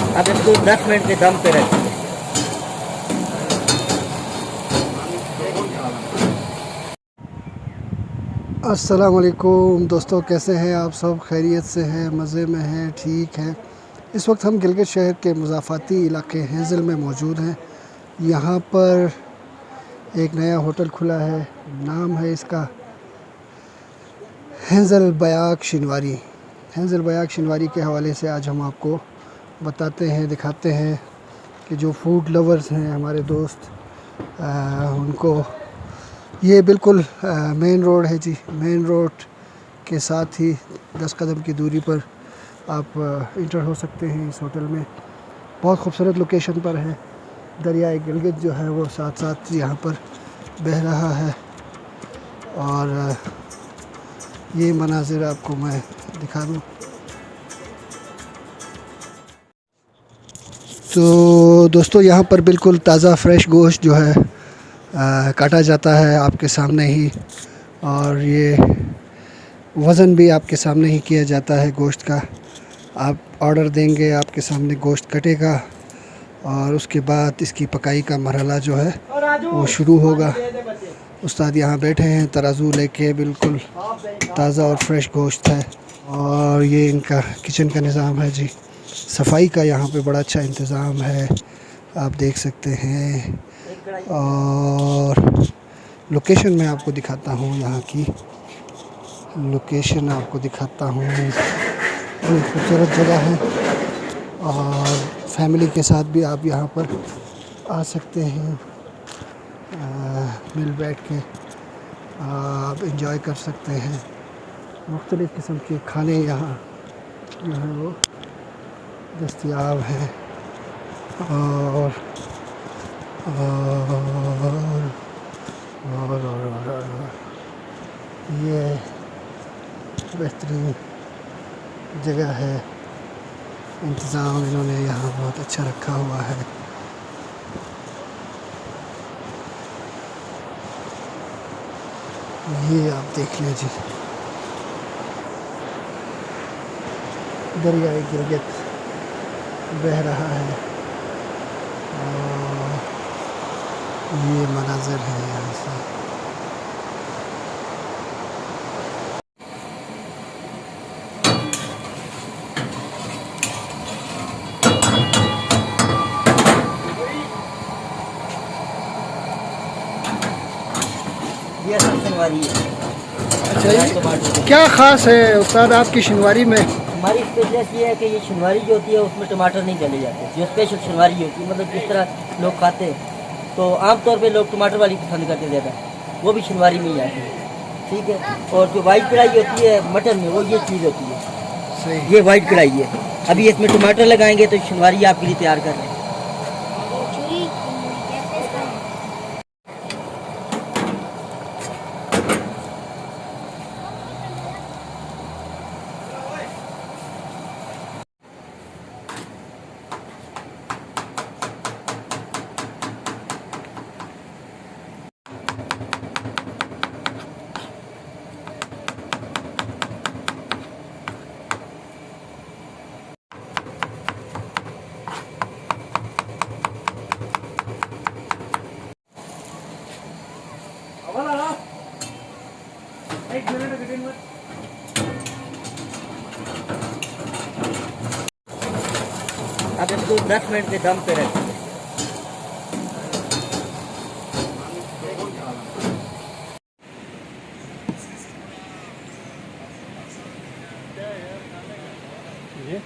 अब इसको 10 मिनट के दम पे रखेंगे। अस्सलाम वालेकुम दोस्तों, कैसे हैं आप सब? खैरियत से हैं, मज़े में हैं, ठीक हैं। इस वक्त हम गिलगित शहर के मुज़ाफ़ाती इलाके हेंज़ल में मौजूद हैं। यहाँ पर एक नया होटल खुला है, नाम है इसका हेंज़ल बयाक शिनवारी। हेंज़ल बयाक शिनवारी के हवाले से आज हम आपको बताते हैं, दिखाते हैं कि जो फूड लवर्स हैं हमारे दोस्त, उनको ये बिल्कुल मेन रोड है जी। मेन रोड के साथ ही 10 कदम की दूरी पर आप इंटर हो सकते हैं इस होटल में। बहुत खूबसूरत लोकेशन पर है। दरियाए गिलगित जो है वो साथ साथ यहाँ पर बह रहा है और ये मनाजिर आपको मैं दिखा दूँ तो दोस्तों, यहाँ पर बिल्कुल ताज़ा फ्रेश गोश्त जो है काटा जाता है आपके सामने ही, और ये वज़न भी आपके सामने ही किया जाता है गोश्त का। आप ऑर्डर देंगे, आपके सामने गोश्त कटेगा और उसके बाद इसकी पकाई का मरहला जो है वो शुरू होगा। उस्ताद यहाँ बैठे हैं तराजू लेके, बिल्कुल ताज़ा और फ्रेश गोश्त है। और ये इनका किचन का निज़ाम है जी। सफाई का यहाँ पे बड़ा अच्छा इंतज़ाम है, आप देख सकते हैं। और लोकेशन मैं आपको दिखाता हूँ, यहाँ की लोकेशन आपको दिखाता हूँ। बड़ी खूबसूरत जगह है और फैमिली के साथ भी आप यहाँ पर आ सकते हैं। मिल बैठ के आप इंजॉय कर सकते हैं। मुख्तलिफ़ किस्म के खाने यहाँ जो हैं वो दस्तयाब हैं। और और, और ये बेहतरीन जगह है। इंतज़ाम इन्होंने यहाँ बहुत अच्छा रखा हुआ है। ये आप देख लें जी, दरियाए गिलगित बह रहा है और ये मनाज़र है यहाँ से। ये सब शिनवारी है। अच्छा, ये क्या ख़ास है उस्ताद आपकी शिनवारी में? हमारी स्पेशलिस्ट ये है कि ये शिनवारी जो होती है उसमें टमाटर नहीं डाले जाते। जो स्पेशल शिनवारी होती है, मतलब जिस तरह लोग खाते हैं तो आमतौर पे लोग टमाटर वाली पसंद करते हैं ज़्यादा, वो भी शिनवारी में ही आती है। ठीक है। और जो वाइट कढ़ाई होती है मटन में, वो ये चीज़ होती है। सही। ये वाइट कढ़ाई है। अभी इसमें टमाटर लगाएंगे तो शिनवारी आपके लिए तैयार कर रहे हैं। अब इसको 10 मिनट के दम पे रखेंगे। ये